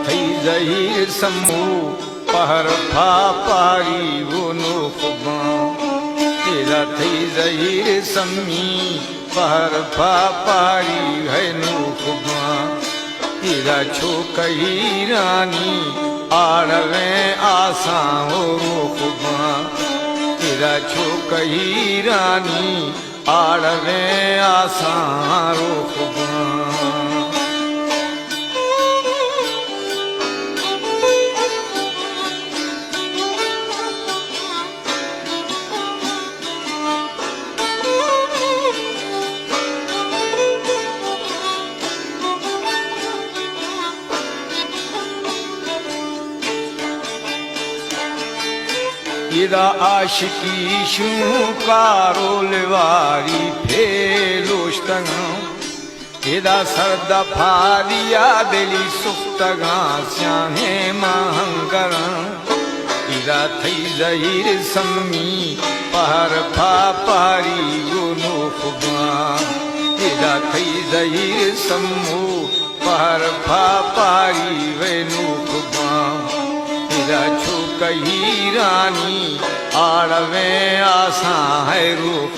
थई जहीर समू पहर फा पारी वो नो खुबा तेरा थई जहीर समी पहर फा पारी है नो खुबा तेरा छो कही रानी आड़वे आसा हो खुबा तेरा छो कही रानी आड़वे आसा रो खुबा इदा आशिकी शू कारोल वारी फेलोश्तग इदा सर्द फारिया दिली सुख्तगा स्याहे महंगर इदा थई जहीर सम्मी पहर फा पारी गोनो खुबा इदा थई जहीर सम्मू पहर फा पारी वेनु खुबा इदा छो कही रानी आड़वे आसा है रूप